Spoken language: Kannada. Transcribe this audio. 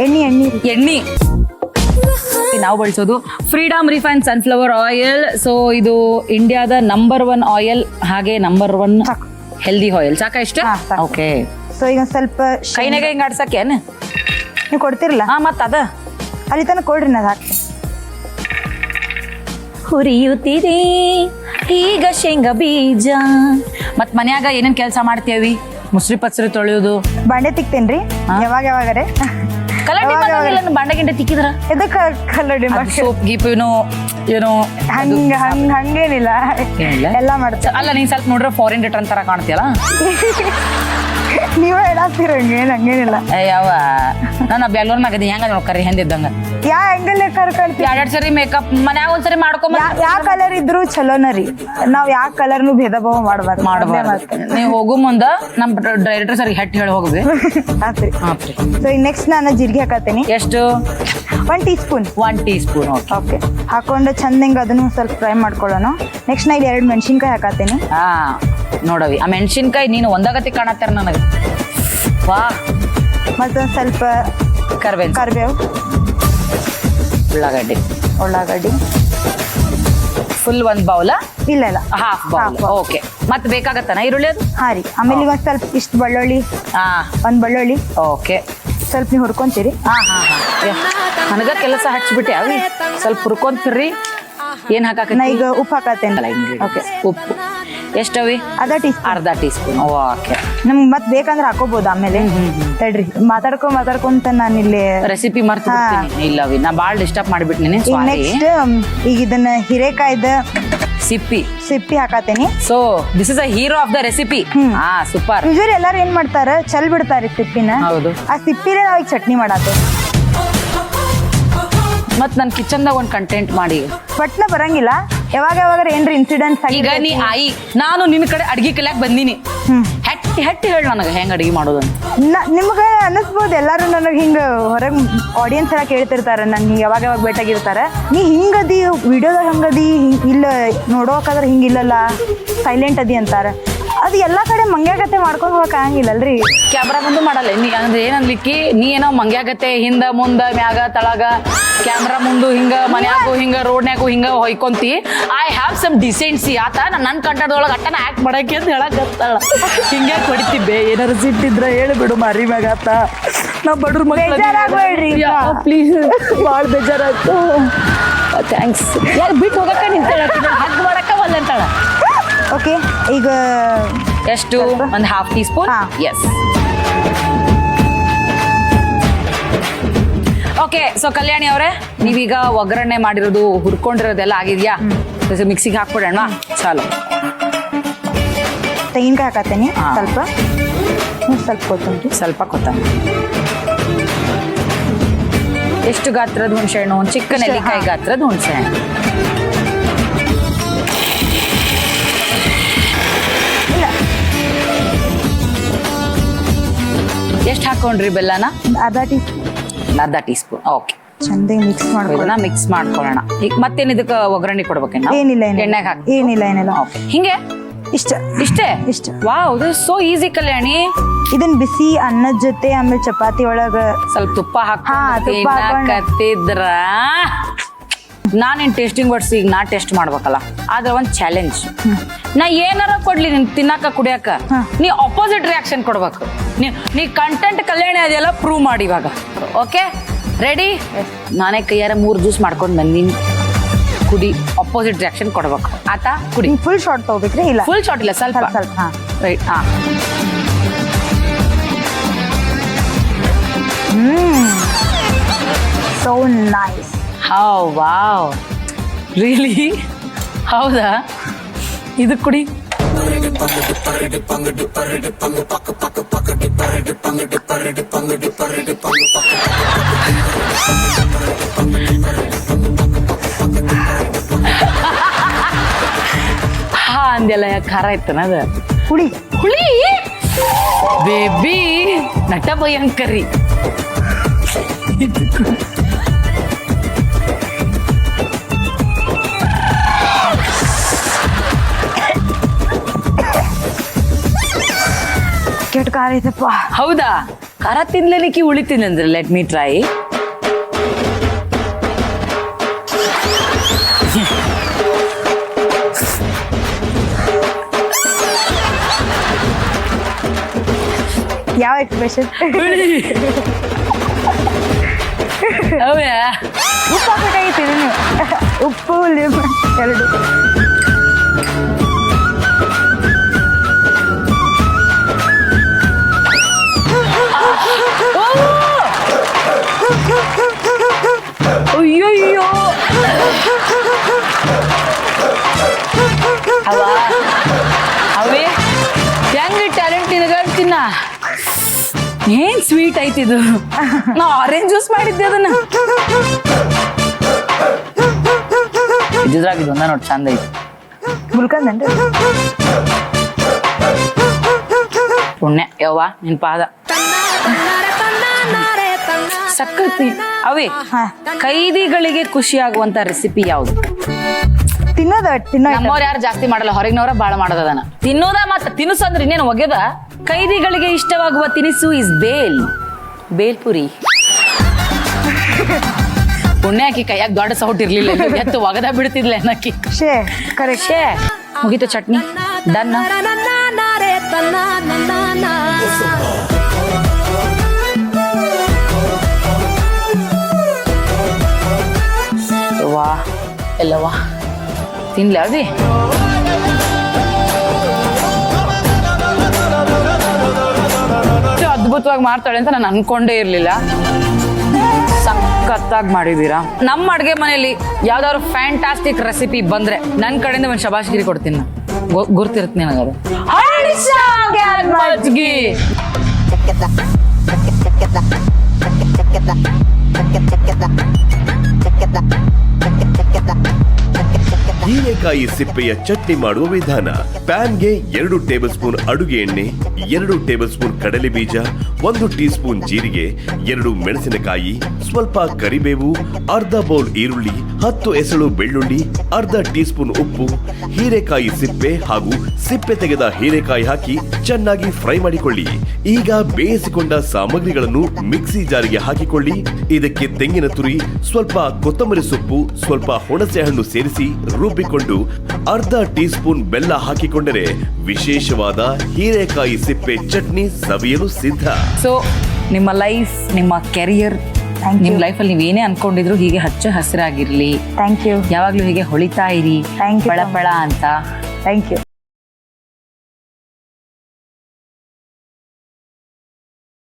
ಎಣ್ಣೆ ನಾವು ಬಳಸೋದು freedom refine sunflower oil. So ಇದು ಇಂಡಿಯಾದ ನಂಬರ್ 1 ಆಯಿಲ್, ಹಾಗೆ ನಂಬರ್ 1 ಹೆಲ್ದಿ ಆಯಿಲ್. ಸಾಕ ಇಷ್ಟ? ಓಕೆ. ಸೊ ಈಗ ಸ್ವಲ್ಪ ಕೈನಾಗ ಹಿಂಗ ಆಡ್ಸಕ್ಕೇನು ನೀವು ಕೊಡ್ತಿರಲ್ಲ? ಹಾ, ಮತ್ತ ಅದ ಅಲ್ಲಿ ತನಕ ಕೊಡ್ರಿ, ನಾನು ಹಾಕ್ತೀನಿ. ಹುರಿಯುತ್ತಿದೆ ಈಗ ಶೇಂಗಾ ಬೀಜ. ಮತ್ ಮನ್ಯಾಗ ಏನೇನ್ ಕೆಲಸ ಮಾಡ್ತೇವಿ? ಮುಸ್ರಿ ಪಸ್ರಿ ತೊಳೆಯೋದು, ಬಾಂಡೆ ತಿಕ್ತೇನ್ರಿ ಯಾವಾಗರೆ. ಕಲ್ಲಂಡಿ ಬಾಂಡೆ ಗಿಂಡೆ ತಿಕ್ಕಿದ್ರ ಎದಕ್ಕ ಕಲ್ಲಡಿ ಸೋಪ್ ಗೀಪ್ ಏನೋ ಹಂಗೇನಿಲ್ಲ, ಎಲ್ಲ ಮಾಡ್ತಾರೆ. ಅಲ್ಲ, ನೀನ್ ಸ್ವಲ್ಪ ನೋಡ್ರೆ ಫಾರಿನ್ ರಿಟರ್ನ್ ತರ ಕಾಣ್ತೀಯಲ್ಲ. ನೀವ ಹೇಳಾಕ್ತಿರ ಹಂಗೇನಿಲ್ಲ. ಯಾವ ನಾನು ಬೆಂಗಳೂರ್ನಾಗ ಹೆಂಗ ನೋಡ್ಕರಿ ಹೆಂದಿದ್ದಂಗ ಯಾ ಆಂಗಲ್ ಕರ್ಕೊಳ್ತೀವಿ. 2 ಸರಿ ಮೇಕಪ್ ಮನ್ಯಾಗ ಒಂದ್ಸರಿ ಮಾಡ್ಕೊಂಬ. ಯಾವ ಕಲರ್ ಇದ್ರು ಚಲೋನ ರೀ, ನಾವ್ ಯಾವ ಕಲರ್ನು ಭೇದ ಭಾವ ಮಾಡಬಾರ್ದು. ನೀವ್ ಹೋಗು ಮುಂದ ನಮ್ ಡೈರೆಕ್ಟರ್ ಸರಿ ಹೆಟ್ ಹೇಳಿ ಹೋಗ್ವಿ. ಸೊ ಈಗ ನೆಕ್ಸ್ಟ್ ನಾನು ಜೀರಿಗೆ ಹಾಕತ್ತೀನಿ. ಎಷ್ಟು? 1 tea spoon. 1 tea spoon. Okay, ಹಾಕೊಂಡು ಚಂದ ಹಿಂಗ ಅದನ್ನು ಸ್ವಲ್ಪ ಫ್ರೈ ಮಾಡ್ಕೊಳ್ಳೋಣ. ನೆಕ್ಸ್ಟ್ ನಾ ಇಲ್ಲಿ 2 ಮೆಣಸಿನ್ಕಾಯಿ ಹಾಕತ್ತೀನಿ. ಹಾ ನೋಡವಿ, ಆ ಮೆಣಸಿನ್ಕಾಯಿ ನೀನು ಒಂದಾಗತಿ ಕಾಣತ್ತಾರ ನನಗೆ. ವಾ. ಮತ್ತೊಂದು ಸ್ವಲ್ಪ ಕರಿಬೇವು, ಉಳ್ಳಾಗಡ್ಡಿ ಫುಲ್ 1 ಬೌಲ? ಇಲ್ಲ ಹಾಫ್ ಬೌಲ್. ಓಕೆ. ಮತ್ತೆ ಬೇಕಾಗತ್ತನ ಈರುಳ್ಳಿ ಅದು? ಹಾ ರೀ. ಆಮೇಲೆ ಈಗ ಸ್ವಲ್ಪ ಇಷ್ಟು ಬೆಳ್ಳುಳ್ಳಿ, 1 ಬೆಳ್ಳುಳ್ಳಿ. ಓಕೆ. ಸ್ವಲ್ಪ ನೀವು ಹುರ್ಕೊಂತೀರಿ. ನನಗ ಕೆಲಸ ಹಚ್ಬಿಟ್ಟೆ ಅವಿ, ಸ್ವಲ್ಪ ಹುರ್ಕೊಂತೀರಿ. ಏನ್ ಹಾಕ? ನಾ ಈಗ ಉಪ್ಪು ಹಾಕತ್ತೇನೆ. ಓಕೆ. ಉಪ್ಪು ಎಷ್ಟವಿ? ಅರ್ಧ ಟೀ ಸ್ಪೂನ್. ಓಕೆ. ನಮ್ಗೆ ಮತ್ತೆ ಬೇಕಂದ್ರೆ ಹಾಕೋಬಹುದು ಆಮೇಲೆ. ತಡ್ರಿ, ಮಾತಾಡ್ಕೊಂತ ನಾನು ಇಲ್ಲಿ ರೆಸಿಪಿ ಮರ್ತು ಇಲ್ಲವಿ, ನಾ ಬಾಳ್ ಡಿಸ್ಟರ್ಬ್ ಮಾಡಿಬಿಟ್ನಿ. ನೆಕ್ಸ್ಟ್ ಈಗ ಇದನ್ನ ಹಿರೇಕಾಯ್ದ ಸಿಪ್ಪಿ ಹಾಕತ್ತೇನಿ. So this is a hero of the recipe. Super. Usually ಎಲ್ಲಾರು ಏನ್ ಮಾಡ್ತಾರ, ಚಲ್ ಬಿಡ್ತಾರ ಸಿಪ್ಪಿನ. ಹೌದು. ಆ ಸಿಪ್ಪಿನೇ ನಾವ್ ಈಗ ಚಟ್ನಿ ಮಾಡತ್ತೇವೆ. ಮತ್ ನನ್ ಕಿಚನ್ದಾಗ ಒಂದ್ ಕಂಟೆಂಟ್ ಮಾಡಿ ಪಟ್ನ ಬರಂಗಿಲ್ಲ. ಯಾವಾಗ ಏನ್ರಿ ಇನ್ಸಿಡೆಂಟ್ಸ್ ಈಗ ನೀ ಆಯಿ, ನಾನು ನಿನ್ ಕಡೆ ಅಡ್ಗಿ ಕಲಿಯಾಕ್ ಬಂದೀನಿ. ಹೆಟ್ಟಿ ಹೇಳ ನನಗೆ ಹೆಂಗ್ ಅಡಿಗೆ ಮಾಡೋದಂತ. ನಿಮ್ಗ ಅನಿಸ್ಬೋದು ಎಲ್ಲಾರು ನನಗ್ ಹಿಂಗ ಹೊರಗ್ ಆಡಿಯನ್ಸ್ ಎಲ್ಲ ಕೇಳ್ತಿರ್ತಾರ, ನನ್ ಹಿಂಗ ಯಾವಾಗ ಭೇಟಾಗಿರ್ತಾರ. ನೀ ಹಿಂಗದಿ ವಿಡಿಯೋದಾಗ ಹಂಗದಿ, ಇಲ್ಲ ನೋಡೋಕಾದ್ರ ಹಿಂಗಿಲ್ಲಲ್ಲ, ಸೈಲೆಂಟ್ ಅದಿ ಅಂತಾರ. ಅದು ಎಲ್ಲಾ ಕಡೆ ಮಂಗ್ಯಾಗತ್ತೆ ಮಾಡ್ಕೊಂಡ್ ಹೋಗಕ್ ಆಗಂಗಿಲ್ಲಲ್ರಿ. ಕ್ಯಾಮ್ರಾ ಮುಂದೆ ಮಾಡಲ್ಲ ನೀ ಅಂದ್ರೆ ಏನನ್ಲಿಕ್ಕಿ, ನೀ ಏನೋ ಮಂಗ್ಯಾಗತ್ತೆ ಹಿಂದ ಮುಂದ ಮ್ಯಾಗ ತಳಗ ಕ್ಯಾಮ್ರಾ ಮುಂದು ಹಿಂಗ ಮನ್ಯಾಗು ಹಿಂಗ ರೋಡ್ನ್ಯಾಗು ಹಿಂಗ ಹೊಯ್ಕೊಂತಿ. ಐ ಹ್ಯಾವ್ ಸಮ್ ಡಿಸೆನ್ಸಿ ಆತ. ನನ್ನ ಕಂಟದೊಳಗ ಅಟ್ಟನ ಆಕ್ಟ್ ಮಾಡಕ್ಕೆ ಅಂತ ಹೇಳಕತ್ತಾಳ. ಹಿಂಗೆ ಕೊಡ್ತಿದ್ದೆ, ಏನಾರು ಸಿಟ್ಟಿದ್ರ ಹೇಳಿಬಿಡು ಮಾರಿ ಮ್ಯಾಗ ಆತ. ನಾವ್ ಬಡ್ರ ಬೇಜಾರಾಗ್ಬೇಡ್ರಿ ಪ್ಲೀಸ್. ಭಾಳ ಬೇಜಾರಾಯ್ತು. ಥ್ಯಾಂಕ್ಸ್. ಯಾರು ಬಿಟ್ಟು ಹೋಗಕ್ಕ ನಿಂತಾಳ, ಹಗ್ ಮಾಡಕ್ಕ ಒಂದಂತಾಳ. ಓಕೆ, ಈಗ ಎಷ್ಟು? ಒಂದು half teaspoon. Yes. Okay. So Kalyani ಅವರೇ, ನೀವೀಗ ಒಗ್ಗರಣೆ ಮಾಡಿರೋದು ಹುರ್ಕೊಂಡಿರೋದೆಲ್ಲ ಆಗಿದ್ಯಾ? ಮಿಕ್ಸಿಗೆ ಹಾಕ್ಬಿಡೋಣ. ಚಾಲು. ತೆಂಗಿನಕಾಯಿ ಹಾಕತ್ತೇನೆ. ಸ್ವಲ್ಪ ಕೊತ್ತಂಬರಿ. ಎಷ್ಟು ಗಾತ್ರದ ಹುಣಸೆ ಹಣ್ಣು? ಒಂದು ಚಿಕ್ಕ ನೆಲ್ಲಿಕಾಯಿ ಗಾತ್ರದ ಹುಣಸೆ ಹಣ್ಣು. ಎಷ್ಟು ಹಾಕೊಂಡ್ರಿ ಬೆಲ್ಲನ? ಅರ್ಧ ಟೀ ಸ್ಪೂನ್. ಓಕೆ. ಚಂದ ಮಿಕ್ಸ್ ಮಾಡ್ಕೊಳ್ಳೋಣ. ಈಗ ಮತ್ತೇನ್ ಇದಕ್ಕೆ ಒಗ್ಗರಣೆ ಕೊಡ್ಬೇಕೇನ? ಏನಿಲ್ಲ, ಎಣ್ಣೆಗೆ ಹಾಕಿ. ಏನಿಲ್ಲ. ಹಿಂಗೆ ಇಷ್ಟೇ. ವಾವ್, ದಿಸ್ ಸೋ ಈಸಿ ಕಲ್ಯಾಣಿ. ಇದನ್ ಬಿಸಿ ಅನ್ನದ ಜೊತೆ ಆಮೇಲೆ ಚಪಾತಿ ಒಳಗ ಸ್ವಲ್ಪ ತುಪ್ಪ ಹಾಕಿದ್ರ ನಾನೇನ್ ಟೇಸ್ಟಿಂಗ್ ವರ್ಡ್ಸ್ ಈಗ ನಾ ಟೇಸ್ಟ್ ಮಾಡ್ಬೇಕಲ್ಲ. ಆದ್ರೆ ಒಂದ್ ಚಾಲೆಂಜ್, ನಾ ಏನಾರ ಕೊಡ್ಲಿ ನಿನ್ ತಿನ್ನಾಕ ಕುಡಿಯಾಕ, ನೀ ಅಪೋಸಿಟ್ ರಿಯಾಕ್ಷನ್ ಕೊಡ್ಬೇಕು. ನೀ ಕಂಟೆಂಟ್ ಕಲ್ಯಾಣಿ ಅದೆಲ್ಲ ಪ್ರೂವ್ ಮಾಡಿ ಇವಾಗ. Okay, ready? ನಾನೇ ಕೈಯಾರ 3 ಜ್ಯೂಸ್ ಮಾಡ್ಕೊಂಡ್ ಬಂದೀನಿ. ಕುಡಿ, ಅಪೋಸಿಟ್ ರಿಯಾಕ್ಷನ್ ಕೊಡ್ಬೇಕು. ಆತಾ? ಕುಡಿ. ಫುಲ್ ಶಾರ್ಟ್ ತಗೋಬೇಕ್ರಿ? ಇಲ್ಲ, ಫುಲ್ ಶಾರ್ಟ್ ಇಲ್ಲ, ಸ್ವಲ್ಪ. Right. So nice. How wow, really? ಹೌದಾ? ಇದು ಕುಡಿ. ಅಂದೆಲ್ಲ ಖಾರ ಇತ್ತನ ಅದ? ಹುಳಿ ಬೇಬಿ, ನಟ ಭಯಂಕರಿ. ಕೆಟ್ಟ ಖಾರ ಐತಪ್ಪ. ಹೌದಾ? ಖಾರ ತಿನ್ಲಿಕ್ಕೆ ಉಳಿತೀನಿ ಅಂದ್ರೆ ಲೆಟ್ ಮೀ ಟ್ರೈ. ಯಾವ ಎಕ್ಸ್ಪ್ರೆಷನ್? ಅವೇ ಉಪ್ಪು ಹಾಕ್ಬೇಕಾಗಿತ್ತು ನೀವು. ಉಪ್ಪು ಲಿಂಬು ಎರಡು. ಅಯ್ಯಯ್ಯೋ ಅವ ಅವೇ ಹೆಂಗ್ ಟ್ಯಾಲೆಂಟ್ ನಿನಗಂತಿನ ಏನ್ ಸ್ವೀಟ್ ಐತಿದು. ನಾ ಆರೆಂಜ್ ಜ್ಯೂಸ್ ಮಾಡಿದ್ದೆ ಅದನ್ನ. ಇದ್ರಾಗಿದ್ದು ಒಂದ ನೋಡಿ ಚಂದ ಐತಿ. ಗುಲ್ಕಂದ್ ಪುಣ್ಯ ಯವ್ವ ನಿನ್ ಪಾದ ಸಕ್ಕತ್ತಿ. ಅವೇ ಕೈದಿಗಳಿಗೆ ಖುಷಿ ಆಗುವಂತ ರೆಸಿಪಿ ಯಾವ್ದು? ನಮ್ಮವ್ರು ಯಾರು ಜಾಸ್ತಿ ಮಾಡಲ್ಲ, ಹೊರಗಿನವ್ರ ಬಾಳ ಮಾಡೋದನ್ನ. ತಿನ್ನೋದ ಮತ್ತ ತಿನಿಸು ಅಂದ್ರೆ ಇನ್ನೇನು ಒಗೆದ. ಕೈದಿಗಳಿಗೆ ಇಷ್ಟವಾಗುವ ತಿನಿಸು ಇಸ್ ಬೇಲ್ಪುರಿ. ಪುಣ್ಯ ಆಕಿ ಕೈಯಾಗ ದೊಡ್ಡ ಸೌಟ್ ಇರ್ಲಿಲ್ಲ, ಎತ್ತು ಒಗದ ಬಿಡ್ತಿದ್ಲ ಅನ್ನಕ್ಕಿ. ಕರೆಕ್ಟ್. ಮುಗೀತು ಚಟ್ನಿ ಡನ್. ವಾ ಎಲ್ಲವಾ ತಿನ್ಲ ಅವಿ. ಅದ್ಭುತವಾಗಿ ಮಾಡ್ತಾಳೆ ಅಂತ ನಾನು ಅನ್ಕೊಂಡೇ ಇರ್ಲಿಲ್ಲ. ಸಖತ್ತಾಗಿ ಮಾಡಿದೀರಾ. ನಮ್ಮ ಅಡ್ಗೆ ಮನೆಯಲ್ಲಿ ಯಾವ್ದಾದ್ರು ಫ್ಯಾಂಟಾಸ್ಟಿಕ್ ರೆಸಿಪಿ ಬಂದ್ರೆ ನನ್ನ ಕಡೆಯಿಂದ ಒಂದು ಶಬಾಷ್ಗಿರಿ ಕೊಡ್ತೀನಿ. ಗುರ್ತಿರುತ್ತೆ ನಿನಗದು. ಹೀರೆಕಾಯಿ ಸಿಪ್ಪೆಯ ಚಟ್ನಿ ಮಾಡುವ ವಿಧಾನ. ಪ್ಯಾನ್ಗೆ 2 ಟೇಬಲ್ ಸ್ಪೂನ್ ಅಡುಗೆ ಎಣ್ಣೆ, 2 ಟೇಬಲ್ ಸ್ಪೂನ್ ಕಡಲೆ ಬೀಜ, 1 ಟೀ ಸ್ಪೂನ್ ಜೀರಿಗೆ, 2 ಮೆಣಸಿನಕಾಯಿ, ಸ್ವಲ್ಪ ಕರಿಬೇವು, ಅರ್ಧ ಬೌಲ್ ಈರುಳ್ಳಿ, 10 ಎಸಳು ಬೆಳ್ಳುಳ್ಳಿ, ಅರ್ಧ ಟೀ ಸ್ಪೂನ್ ಉಪ್ಪು, ಹೀರೆಕಾಯಿ ಸಿಪ್ಪೆ ಹಾಗೂ ಸಿಪ್ಪೆ ತೆಗೆದ ಹೀರೆಕಾಯಿ ಹಾಕಿ ಚೆನ್ನಾಗಿ ಫ್ರೈ ಮಾಡಿಕೊಳ್ಳಿ. ಈಗ ಬೇಯಿಸಿಕೊಂಡ ಸಾಮಗ್ರಿಗಳನ್ನು ಮಿಕ್ಸಿ ಜಾರಿಗೆ ಹಾಕಿಕೊಳ್ಳಿ. ಇದಕ್ಕೆ ತೆಂಗಿನ ತುರಿ, ಸ್ವಲ್ಪ ಕೊತ್ತಂಬರಿ ಸೊಪ್ಪು, ಸ್ವಲ್ಪ ಹುಣಸೆ ಹಣ್ಣು ಸೇರಿಸಿ ರುಬ್ಬಿಕೊಂಡು ಅರ್ಧ ಟೀ ಸ್ಪೂನ್ ಬೆಲ್ಲ ಹಾಕಿಕೊಂಡರೆ ವಿಶೇಷವಾದ ಹೀರೆಕಾಯಿ ಸಿಪ್ಪೆ ಚಟ್ನಿ ಸವಿಯಲು ಸಿದ್ಧ. ಸೊ ನಿಮ್ಮ ಲೈಫ್, ನಿಮ್ಮ ಕೆರಿಯರ್, ನಿಮ್ ಲೈಫಲ್ಲಿ ನೀವೇನೇ ಅನ್ಕೊಂಡಿದ್ರು ಹೀಗೆ ಹಚ್ಚ ಹಸಿರಾಗಿರ್ಲಿ. Thank you. ಯಾವಾಗ್ಲೂ ಹೀಗೆ ಹೊಳಿತಾ ಇರಿ, Thank you. ಪಳ ಪಳ ಅಂತ. Thank you.